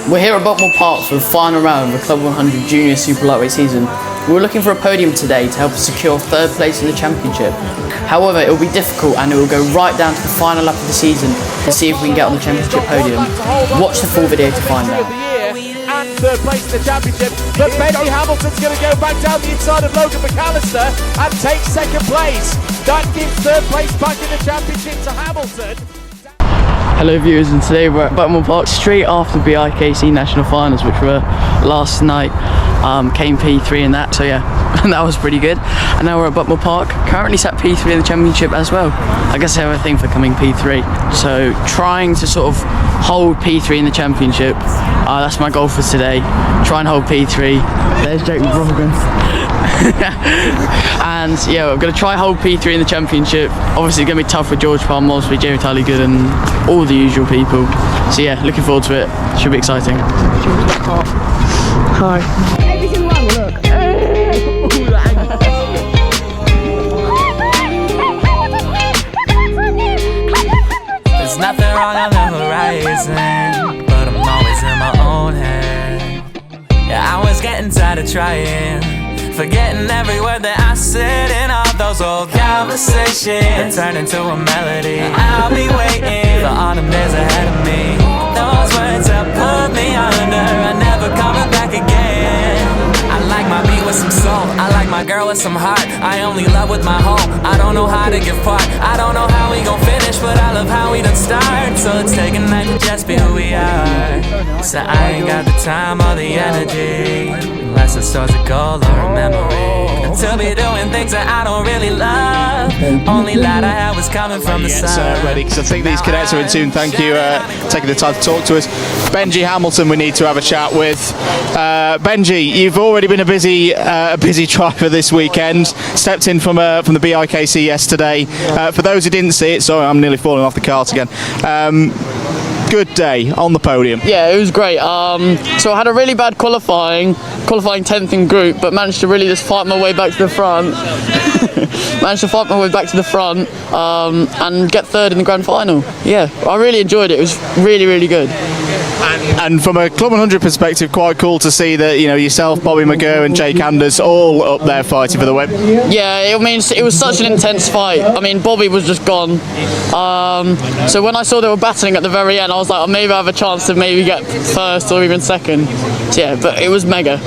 We're here at Buckmore Park for the final round of the Club 100 Junior Super Lightweight season. We're looking for a podium today to help us secure third place in the championship. However, it will be difficult and it will go right down to the final lap of the season to see if we can get on the championship podium. Watch the full video to find out. And third place in the championship, but Benji Hamilton's going to go back down the inside of Logan McAllister and take second place. That gives third place back in the championship to Hamilton. Hello viewers, and today we're at Buckmore Park straight after the BIKC National Finals, which were last night. Came P3 in that, so yeah, that was pretty good. And now we're at Buckmore Park, currently sat P3 in the championship as well. I guess I have a thing for coming P3, so trying to sort of hold P3 in the championship. That's my goal for today, try and hold P3. There's Jake Logan. And yeah, we're going to try hold P3 in the championship. Obviously it's going to be tough with George Palm, Mosley, Jamie Talley Good and all the usual people. So yeah, looking forward to it, should be exciting. Hi. Every single one, look. There's nothing wrong on the horizon, but I'm always in my own head. Yeah, I was getting tired of trying, forgetting every word that I said in all those old conversations that turned into a melody. I'll be waiting for autumn days ahead of me. Those words that put me under are never coming back again. I like my beat with some soul, I like my girl with some heart. I only love with my home, I don't know how to give part. I don't know how we gon' finish, but I love how we done start. So let's take a night to just be who we are. So I ain't got the time or the energy, unless it's towards a goal or a memory, to be doing things that I don't really love. Only light I had was coming from the sun. Ready, because I think these cadets are in tune. Thank you taking the time to talk to us. Benji Hamilton we need to have a chat with. Benji, you've already been a busy driver this weekend. Stepped in from the BIKC yesterday. For those who didn't see it, sorry, I'm nearly falling off the cart again. Good day on the podium. Yeah, it was great. So I had a really bad qualifying 10th in group, but managed to really just fight my way back to the front. And get third in the grand final. Yeah, I really enjoyed it. It was really, really good. And from a Club 100 perspective, quite cool to see that, you know, yourself, Bobby McGurr and Jake Anders all up there fighting for the win. Yeah, I mean, it was such an intense fight. I mean, Bobby was just gone. So when I saw they were battling at the very end, I was like, oh, maybe I have a chance to maybe get first or even second. So yeah, but it was mega,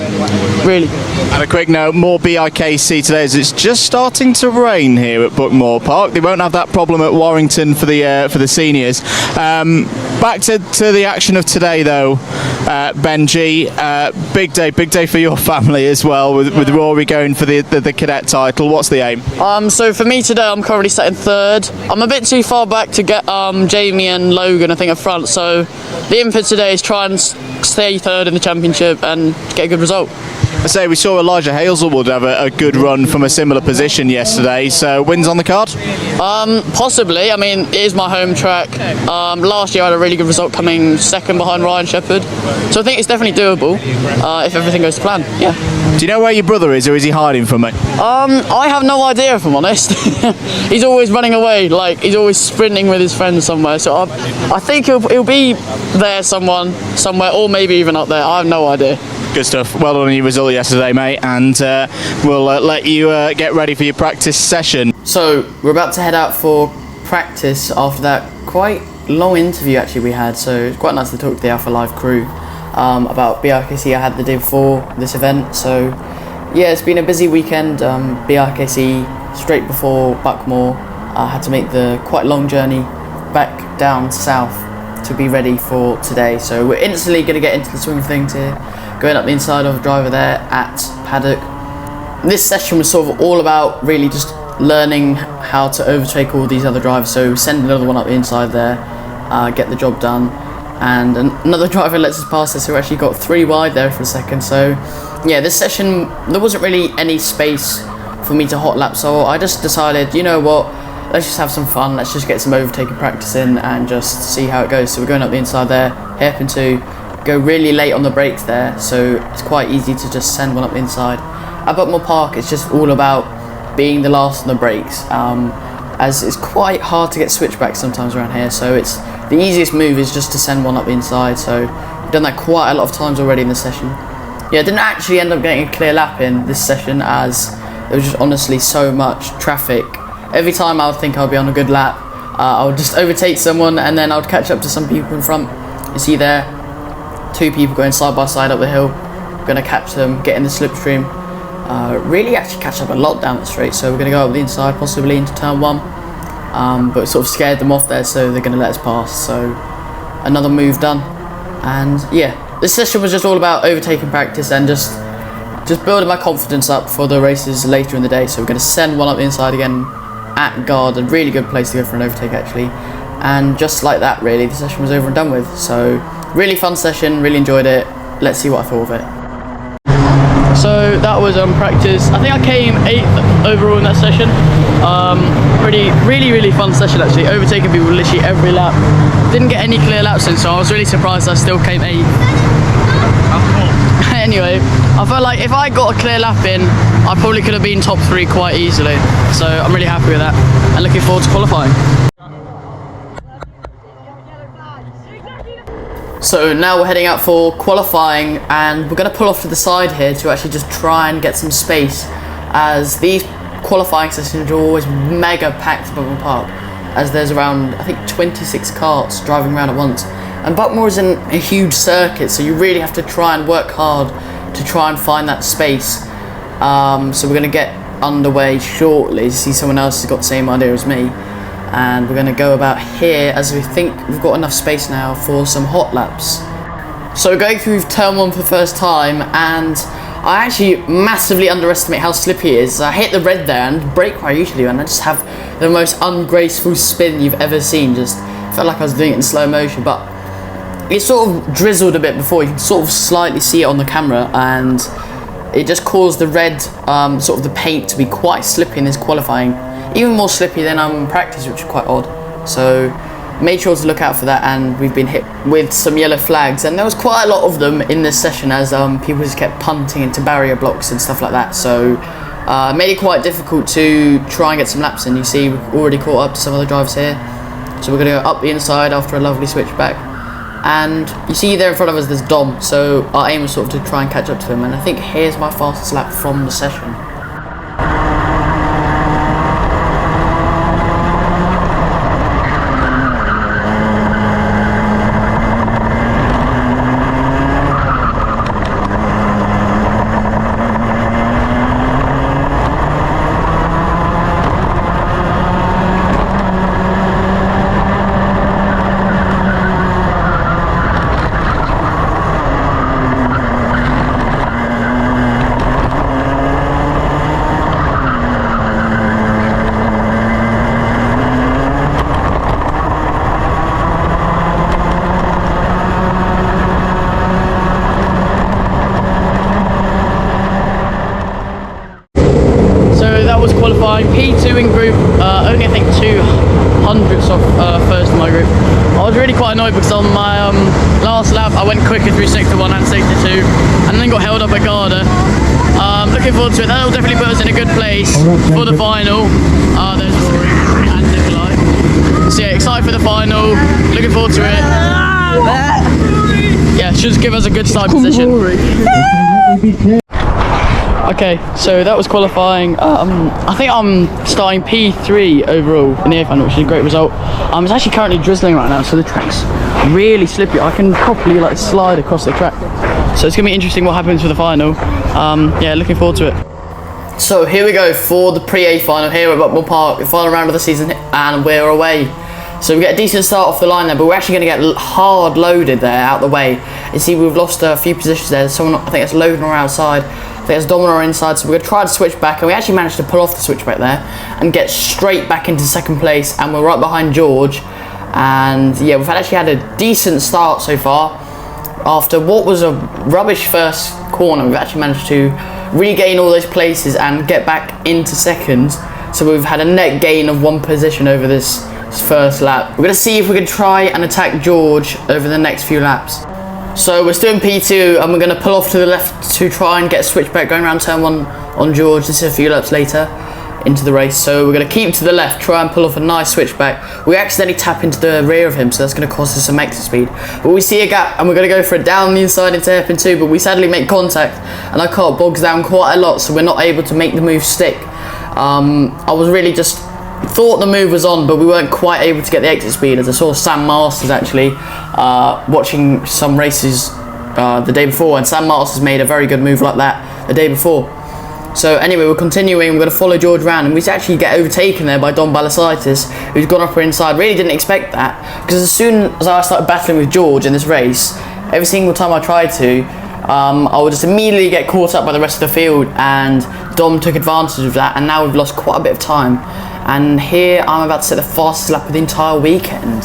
really. And a quick note, more BIKC today as it's just starting to rain here at Buckmore Park. They won't have that problem at Warrington for the seniors. Back to the action of today though, Benji, big day for your family as well, with Rory going for the cadet title. What's the aim? So for me today, I'm currently sat in third. I'm a bit too far back to get Jamie and Logan, I think, up front. So the input today is try and stay third in the championship and get a good result. I say we saw Elijah Hazelwood have a good run from a similar position yesterday, so wins on the card? Possibly. I mean, it is my home track. Last year I had a really good result coming second behind Ryan Shepherd, so I think it's definitely doable if everything goes to plan. Yeah. Do you know where your brother is, or is he hiding from me? I have no idea, if I'm honest. He's always running away, like he's always sprinting with his friends somewhere, so I think he'll be there somewhere, or maybe even up there. I have no idea. Good stuff. Well done on your result yesterday, mate, and we'll let you get ready for your practice session. So we're about to head out for practice after that quite long interview actually we had, so it's quite nice to talk to the Alpha Live crew about BIKC I had the day before this event. So yeah, it's been a busy weekend. BIKC straight before Buckmore. I had to make the quite long journey back down south to be ready for today, so we're instantly going to get into the swing of things here, going up the inside of a driver there at paddock. This session was sort of all about really just learning how to overtake all these other drivers, so send another one up the inside there, get the job done, and another driver lets us pass us who actually got 3 wide there for a second. So yeah, this session there wasn't really any space for me to hot lap, so I just decided, you know what, let's just have some fun, let's just get some overtaking practice in and just see how it goes. So we're going up the inside there, hairpin 2, go really late on the brakes there, so it's quite easy to just send one up the inside. At Buckmore Park, it's just all about being the last on the brakes, as it's quite hard to get switchbacks sometimes around here, so it's the easiest move is just to send one up the inside. So Done that quite a lot of times already in this session. Yeah, didn't actually end up getting a clear lap in this session as there was just honestly so much traffic. Every time I would think I'd be on a good lap, I would just overtake someone and then I would catch up to some people in front. You see there, 2 people going side by side up the hill. Going to catch them, get in the slipstream. Really actually catch up a lot down the straight, so we're going to go up the inside, possibly into turn 1. But sort of scared them off there, so they're going to let us pass. So another move done. And yeah, this session was just all about overtaking practice and just building my confidence up for the races later in the day. So we're going to send one up the inside again at guard, a really good place to go for an overtake actually. And just like that, really, the session was over and done with. So really fun session, really enjoyed it. Let's see what I thought of it. So that was practice. I think I came 8th overall in that session. Really fun session actually. Overtaking people literally every lap. Didn't get any clear laps in, so I was really surprised I still came 8th. Anyway, I felt like if I got a clear lap in, I probably could have been top 3 quite easily. So I'm really happy with that and looking forward to qualifying. So now we're heading out for qualifying and we're going to pull off to the side here to actually just try and get some space, as these qualifying sessions are always mega packed at Buckmore Park, as there's around I think 26 karts driving around at once, and Buckmore is in a huge circuit, so you really have to try and work hard to try and find that space. So we're going to get underway shortly. See, someone else has got the same idea as me. And we're going to go about here as we think we've got enough space now for some hot laps. So going through turn 1 for the first time, and I actually massively underestimate how slippy it is. I hit the red there and brake where I usually do, and I just have the most ungraceful spin you've ever seen. Just felt like I was doing it in slow motion, but it sort of drizzled a bit before. You can sort of slightly see it on the camera, and it just caused the red, sort of the paint, to be quite slippy in this qualifying. Even more slippy than I'm in practice, which is quite odd. So made sure to look out for that, and we've been hit with some yellow flags, and there was quite a lot of them in this session as people just kept punting into barrier blocks and stuff like that. So made it quite difficult to try and get some laps in. You see we've already caught up to some other drivers here. So we're going to go up the inside after a lovely switchback. And you see there in front of us there's Dom, so our aim was sort of to try and catch up to him, and I think here's my fastest lap from the session. Qualifying P2 in group, only I think 200ths off first in my group. I was really quite annoyed because on my last lap I went quicker through sector 1 and sector 2 and then got held up by Garda. Looking forward to it. That'll definitely put us in a good place for the final. There's and Nikolai. So yeah, excited for the final, looking forward to it. Yeah, should give us a good start position. Okay, so that was qualifying. I think I'm starting P3 overall in the A final, which is a great result. It's actually currently drizzling right now, so the track's really slippy. I can properly like slide across the track. So it's gonna be interesting what happens for the final. Yeah, looking forward to it. So here we go for the pre-A final here at Buckmore Park, the final round of the season, and we're away. So we get a decent start off the line there, but we're actually going to get hard loaded there out the way. You see we've lost a few positions there. Someone, I think it's Logan on our outside, I think it's Dom on our inside, so we're going to try to switch back, and we actually managed to pull off the switchback there and get straight back into second place, and we're right behind George. And yeah, we've actually had a decent start so far. After what was a rubbish first corner, we've actually managed to regain all those places and get back into second. So we've had a net gain of 1 position over this first lap. We're going to see if we can try and attack George over the next few laps. So we're still in P2 and we're going to pull off to the left to try and get a switchback going around turn 1 on George. This is a few laps later. into the race. So we're going to keep to the left, try and pull off a nice switchback. We accidentally tap into the rear of him, so that's going to cost us some exit speed. But we see a gap and we're going to go for it down the inside into hairpin 2, but we sadly make contact and our kart bogs down quite a lot, so we're not able to make the move stick. I was really just thought the move was on, but we weren't quite able to get the exit speed, as I saw Sam Masters actually watching some races the day before, and Sam Masters made a very good move like that the day before. So anyway, we're continuing, we're going to follow George around, and we actually get overtaken there by Don Balasitis, who's gone up inside. Really didn't expect that, because as soon as I started battling with George in this race, every single time I tried to, I would just immediately get caught up by the rest of the field, and Dom took advantage of that, and now we've lost quite a bit of time. And here I'm about to set the fastest lap of the entire weekend.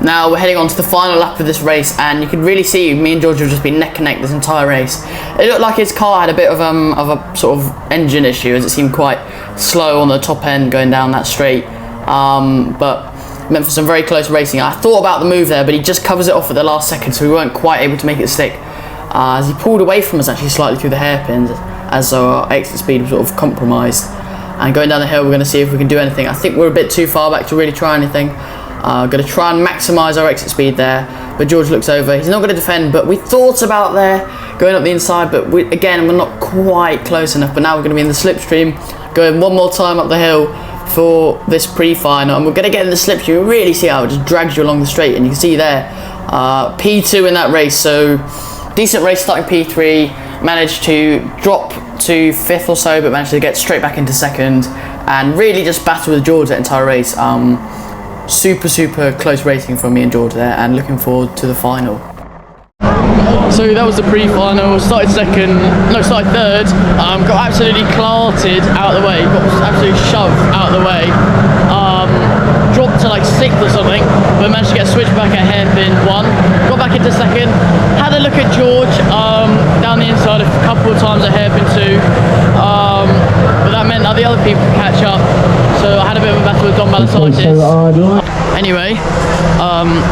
Now we're heading on to the final lap of this race, and you can really see me and George have just been neck and neck this entire race. It looked like his car had a bit of a sort of engine issue, as it seemed quite slow on the top end going down that straight. But meant for some very close racing. I thought about the move there, but he just covers it off at the last second, so we weren't quite able to make it stick. As he pulled away from us actually slightly through the hairpins, as our exit speed was sort of compromised. And going down the hill, we're going to see if we can do anything. I think we're a bit too far back to really try anything. Going to try and maximise our exit speed there, but George looks over. He's not going to defend, but we thought about there going up the inside, but again we're not quite close enough. But now we're going to be in the slipstream, going one more time up the hill for this pre-final, and we're going to get in the slipstream. You really see how it just drags you along the straight, and you can see there P2 in that race, so decent race starting P3, managed to drop to 5th or so, but managed to get straight back into 2nd, and really just battled with George that entire race. Super close racing from me and George there, and looking forward to the final. So that was the pre-final. Started third. Got absolutely clarted out of the way. Got absolutely shoved out of the way. Dropped to like 6th or something, but managed to get switched back at hairpin 1. Got back into 2nd. Had a look at George down the inside a couple of times at hairpin 2. But that meant that the other people could catch up. So I had a bit of a battle with Don Balasitis. Anyway,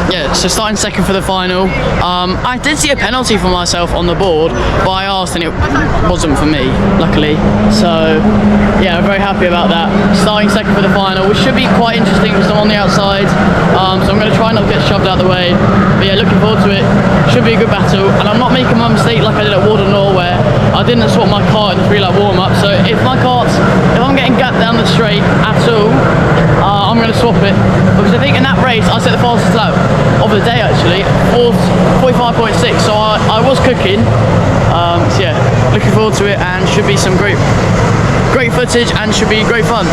yeah, so starting 2nd for the final. I did see a penalty for myself on the board, but I asked and it wasn't for me, luckily. So yeah, I'm very happy about that. Starting 2nd for the final, which should be quite interesting because I'm on the outside. So I'm going to try not to get shoved out of the way. But yeah, looking forward to it. Should be a good battle. And I'm not making my mistake like I did at Warden Norway. I didn't swap my kart in the 3-lap warm-up. So if I'm getting gapped down the straight at all, I'm going to swap it, because I think in that race I set the fastest lap of the day actually, 45.6, so I was cooking. So yeah, looking forward to it, and should be some great footage and should be great fun.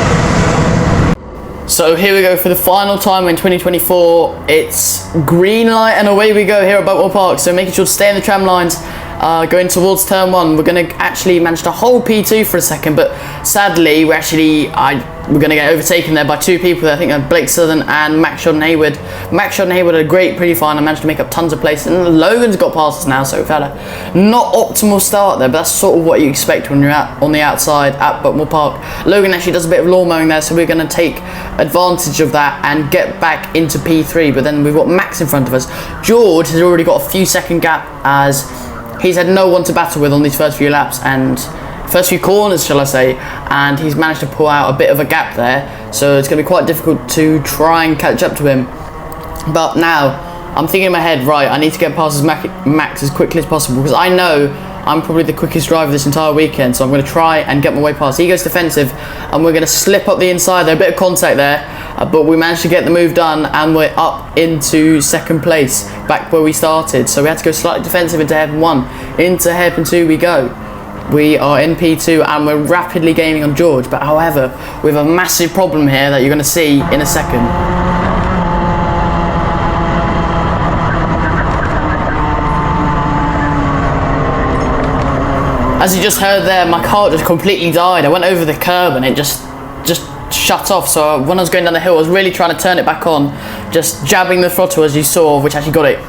So here we go for the final time in 2024. It's green light and away we go here at Buckmore Park, so making sure to stay in the tram lines. Going towards turn 1, we're going to actually manage to hold P2 for a second, but sadly we're going to get overtaken there by 2 people. I think they're Blake Southern and Max Shod Haywood. Max Shod Haywood had a great pre-final and managed to make up tons of places, and Logan's got past us now, so we've had a not optimal start there, but that's sort of what you expect when you're on the outside at Buckmore Park. Logan actually does a bit of lawn mowing there, so we're going to take advantage of that and get back into P3, but then we've got Max in front of us. George has already got a few second gap, as he's had no one to battle with on these first few laps and first few corners, shall I say, and he's managed to pull out a bit of a gap there, so it's going to be quite difficult to try and catch up to him. But now I'm thinking in my head, right, I need to get past Max as quickly as possible, because I know I'm probably the quickest driver this entire weekend, so I'm going to try and get my way past. He goes defensive, and we're going to slip up the inside there, a bit of contact there, but we managed to get the move done, and we're up into 2nd place, back where we started. So we had to go slightly defensive into hairpin 1, into hairpin 2 we go. We are in P2 and we're rapidly gaining on George, but however, we have a massive problem here that you're going to see in a second. As you just heard there, my car just completely died. I went over the curb and it just shut off. So when I was going down the hill, I was really trying to turn it back on, just jabbing the throttle as you saw, which actually got it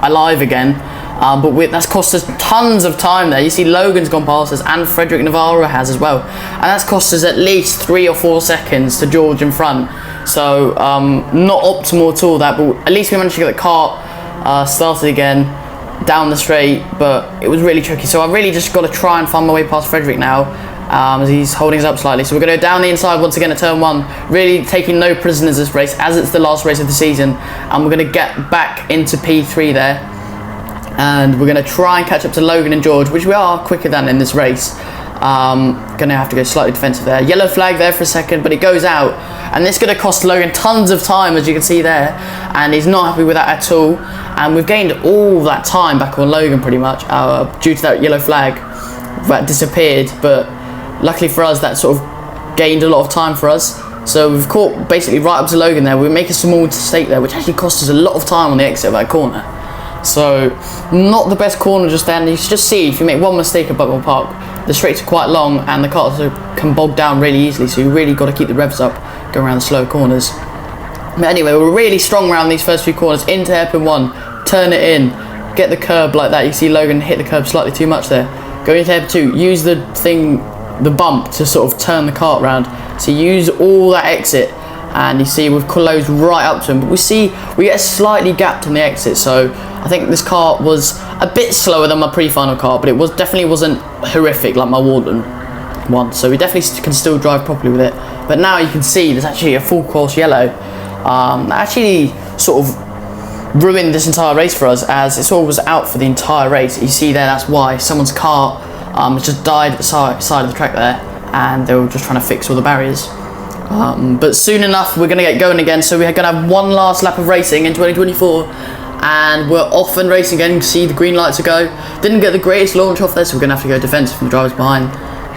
alive again. But that's cost us tons of time there. You see Logan's gone past us and Fredrick Navarro has as well. And that's cost us at least 3 or 4 seconds to George in front. So not optimal at all that, but at least we managed to get the kart started again down the straight, but it was really tricky. So I really just got to try and find my way past Fredrick now, as he's holding us up slightly. So we're going to go down the inside once again at turn 1, really taking no prisoners this race, as it's the last race of the season, and we're going to get back into P3 there, and we're going to try and catch up to Logan and George, which we are quicker than in this race. Going to have to go slightly defensive there. Yellow flag there for a second, but it goes out, and this is going to cost Logan tons of time, as you can see there, and he's not happy with that at all. And we've gained all that time back on Logan pretty much due to that yellow flag that disappeared, but luckily for us that sort of gained a lot of time for us. So we've caught basically right up to Logan there. We make a small mistake there, which actually cost us a lot of time on the exit of that corner. So not the best corner just then. You should just see, if you make one mistake at Buckmore Park, the straights are quite long and the cars can bog down really easily, so you really got to keep the revs up going around the slow corners. But anyway, we're really strong around these first few corners. Into hairpin 1, turn it in, get the curb like that. You see Logan hit the curb slightly too much there. Go into hairpin 2, use the bump to sort of turn the kart round. So use all that exit, and you see we've closed right up to him. But we get slightly gapped on the exit, so I think this kart was a bit slower than my pre-final kart, but it definitely wasn't horrific like my Walden one. So we definitely can still drive properly with it. But now you can see there's actually a full course yellow. Actually sort of ruined this entire race for us, as it sort of was out for the entire race. You see there, that's why someone's car just died at the side of the track there, and they were just trying to fix all the barriers. But soon enough we're going to get going again, so we're going to have one last lap of racing in 2024, and we're off and racing again. You can see the green lights are go. Didn't get the greatest launch off there, so we're going to have to go defensive from the drivers behind.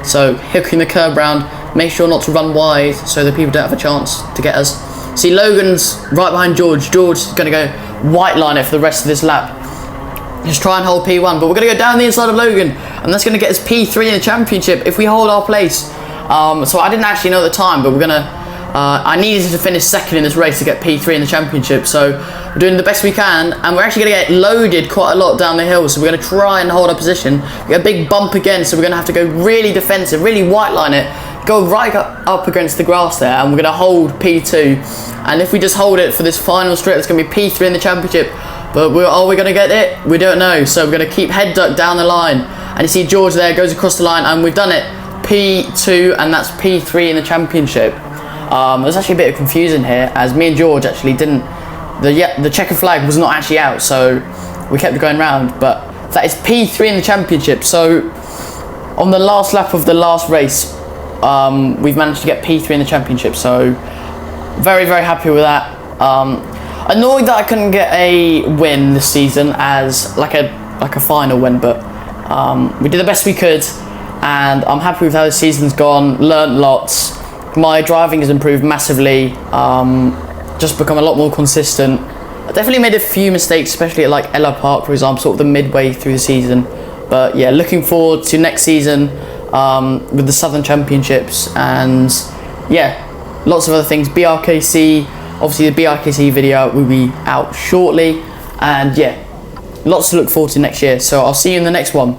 So hooking the curb round, make sure not to run wide so that people don't have a chance to get us. See Logan's right behind George. George's going to go white line it for the rest of this lap. Just try and hold P1, but we're going to go down the inside of Logan, and that's going to get us P3 in the championship if we hold our place. So I didn't actually know at the time, but we're going to I needed to finish second in this race to get P3 in the championship, so we're doing the best we can, and we're actually going to get loaded quite a lot down the hill, so we're going to try and hold our position. We get a big bump again, so we're going to have to go really defensive, really white line it, go right up against the grass there, and we're going to hold P2. And if we just hold it for this final straight, it's going to be P3 in the championship. But are we going to get it? We don't know, so we're going to keep head duck down the line. And you see George there goes across the line, and we've done it. P2, and that's P3 in the championship. There's actually a bit of confusion here, as me and George actually didn't, the checker flag was not actually out, so we kept going round, but that is P3 in the championship. So on the last lap of the last race, we've managed to get P3 in the championship, so very, very happy with that. Annoyed that I couldn't get a win this season as like a final win, but we did the best we could, and I'm happy with how the season's gone. Learned lots. My driving has improved massively, just become a lot more consistent. I definitely made a few mistakes, especially at like Ella Park, for example, sort of the midway through the season. But yeah, looking forward to next season with the Southern Championships, and yeah, lots of other things. BRKC, obviously the BRKC video will be out shortly, and yeah, lots to look forward to next year. So I'll see you in the next one.